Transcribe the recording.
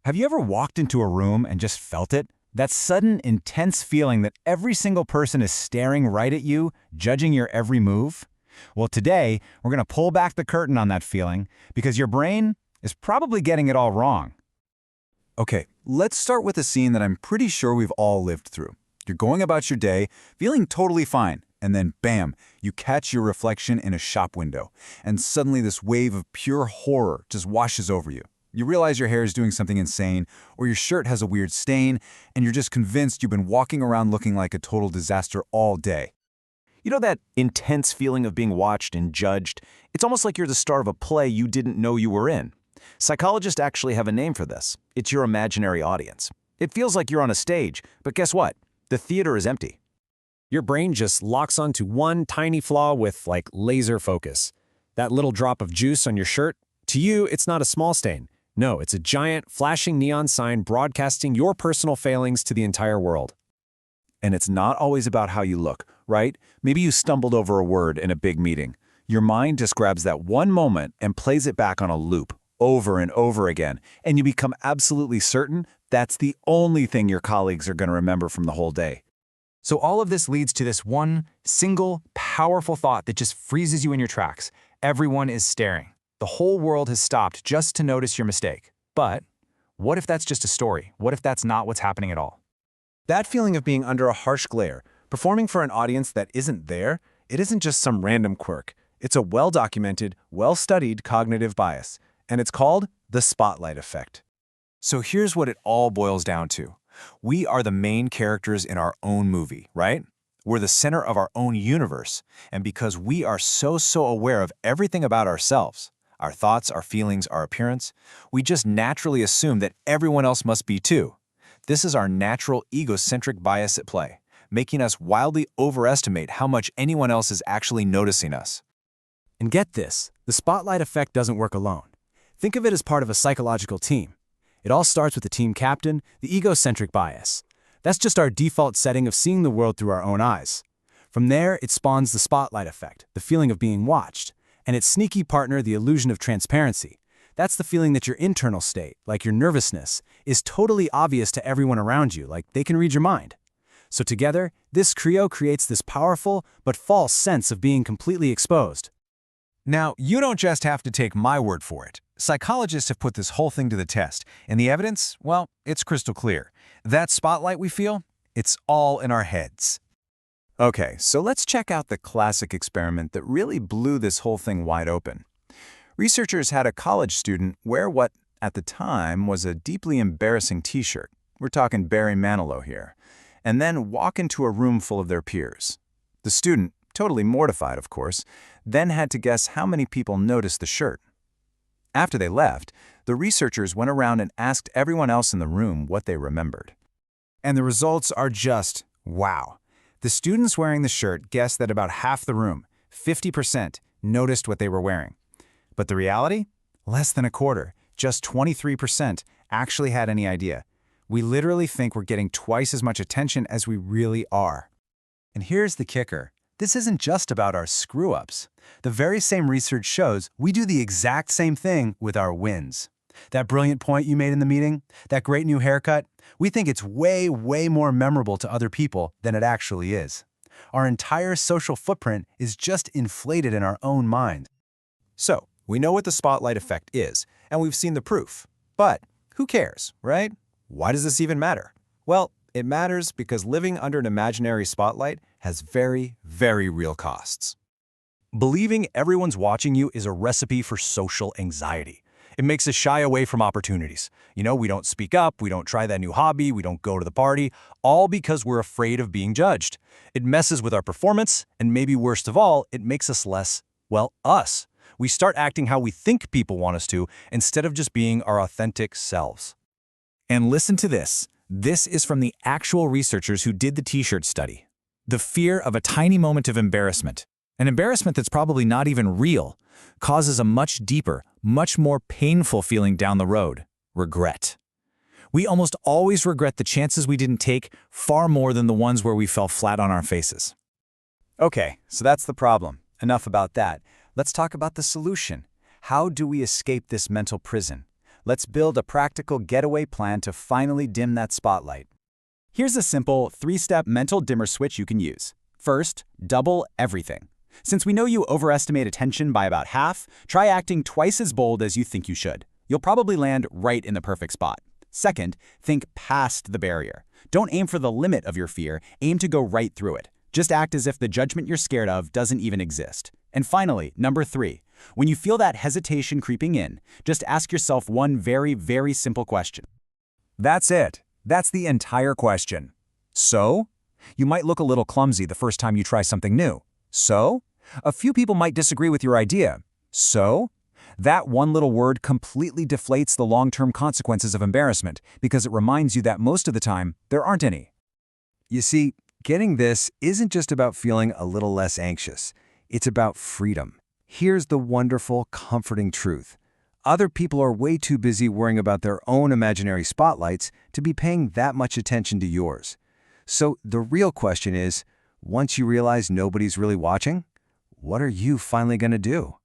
Have you ever walked into a room and just felt it? That sudden, intense feeling that every single person is staring right at you, judging your every move? Well, today, we're going to pull back the curtain on that feeling because your brain is probably getting it all wrong. Okay, let's start with a scene that I'm pretty sure we've all lived through. You're going about your day, feeling totally fine, and then bam, you catch your reflection in a shop window, and suddenly this wave of pure horror just washes over you. You realize your hair is doing something insane, or your shirt has a weird stain, and you're just convinced you've been walking around looking like a total disaster all day. You know that intense feeling of being watched and judged? It's almost like you're the star of a play you didn't know you were in. Psychologists actually have a name for this. It's your imaginary audience. It feels like you're on a stage, but guess what? The theater is empty. Your brain just locks onto one tiny flaw with, like, laser focus. That little drop of juice on your shirt, to you, it's not a small stain. No, it's a giant, flashing neon sign broadcasting your personal failings to the entire world. And it's not always about how you look, right? Maybe you stumbled over a word in a big meeting. Your mind just grabs that one moment and plays it back on a loop, over and over again, and you become absolutely certain that's the only thing your colleagues are going to remember from the whole day. So all of this leads to this one single, powerful thought that just freezes you in your tracks. Everyone is staring. The whole world has stopped just to notice your mistake. But what if that's just a story? What if that's not what's happening at all? That feeling of being under a harsh glare, performing for an audience that isn't there, it isn't just some random quirk. It's a well-documented, well-studied cognitive bias, and it's called the spotlight effect. So here's what it all boils down to. We are the main characters in our own movie, right? We're the center of our own universe, and because we are so aware of everything about ourselves, our thoughts, our feelings, our appearance, we just naturally assume that everyone else must be too. This is our natural egocentric bias at play, making us wildly overestimate how much anyone else is actually noticing us. And get this, the spotlight effect doesn't work alone. Think of it as part of a psychological team. It all starts with the team captain, the egocentric bias. That's just our default setting of seeing the world through our own eyes. From there, it spawns the spotlight effect, the feeling of being watched, and its sneaky partner, the illusion of transparency. That's the feeling that your internal state, like your nervousness, is totally obvious to everyone around you, like they can read your mind. So together, this trio creates this powerful but false sense of being completely exposed. Now, you don't just have to take my word for it. Psychologists have put this whole thing to the test, and the evidence, well, it's crystal clear. That spotlight we feel, it's all in our heads. Okay, so let's check out the classic experiment that really blew this whole thing wide open. Researchers had a college student wear what, at the time, was a deeply embarrassing t-shirt. We're talking Barry Manilow here. And then walk into a room full of their peers. The student, totally mortified, of course, then had to guess how many people noticed the shirt. After they left, the researchers went around and asked everyone else in the room what they remembered. And the results are just wow. The students wearing the shirt guessed that about half the room, 50%, noticed what they were wearing. But the reality? Less than a quarter, just 23%, actually had any idea. We literally think we're getting twice as much attention as we really are. And here's the kicker. This isn't just about our screw-ups. The very same research shows we do the exact same thing with our wins. That brilliant point you made in the meeting, that great new haircut, we think it's way more memorable to other people than it actually is. Our entire social footprint is just inflated in our own mind. So, we know what the spotlight effect is, and we've seen the proof. But who cares, right? Why does this even matter? Well, it matters because living under an imaginary spotlight has very real costs. Believing everyone's watching you is a recipe for social anxiety. It makes us shy away from opportunities. You know, we don't speak up, we don't try that new hobby, we don't go to the party, all because we're afraid of being judged. It messes with our performance, and maybe worst of all, it makes us less, well, us. We start acting how we think people want us to, instead of just being our authentic selves. And listen to this. This is from the actual researchers who did the t-shirt study. The fear of a tiny moment of embarrassment, an embarrassment that's probably not even real, causes a much deeper, much more painful feeling down the road: regret. We almost always regret the chances we didn't take far more than the ones where we fell flat on our faces. Okay, so that's the problem. Enough about that. Let's talk about the solution. How do we escape this mental prison? Let's build a practical getaway plan to finally dim that spotlight. Here's a simple 3-step mental dimmer switch you can use. First, double everything. Since we know you overestimate attention by about half, try acting twice as bold as you think you should. You'll probably land right in the perfect spot. Second, think past the barrier. Don't aim for the limit of your fear, aim to go right through it. Just act as if the judgment you're scared of doesn't even exist. And finally, number 3, when you feel that hesitation creeping in, just ask yourself one very, very simple question. That's it. That's the entire question. So? You might look a little clumsy the first time you try something new. So? A few people might disagree with your idea. So? That one little word completely deflates the long-term consequences of embarrassment because it reminds you that most of the time, there aren't any. You see, getting this isn't just about feeling a little less anxious. It's about freedom. Here's the wonderful, comforting truth. Other people are way too busy worrying about their own imaginary spotlights to be paying that much attention to yours. So the real question is, once you realize nobody's really watching, what are you finally going to do?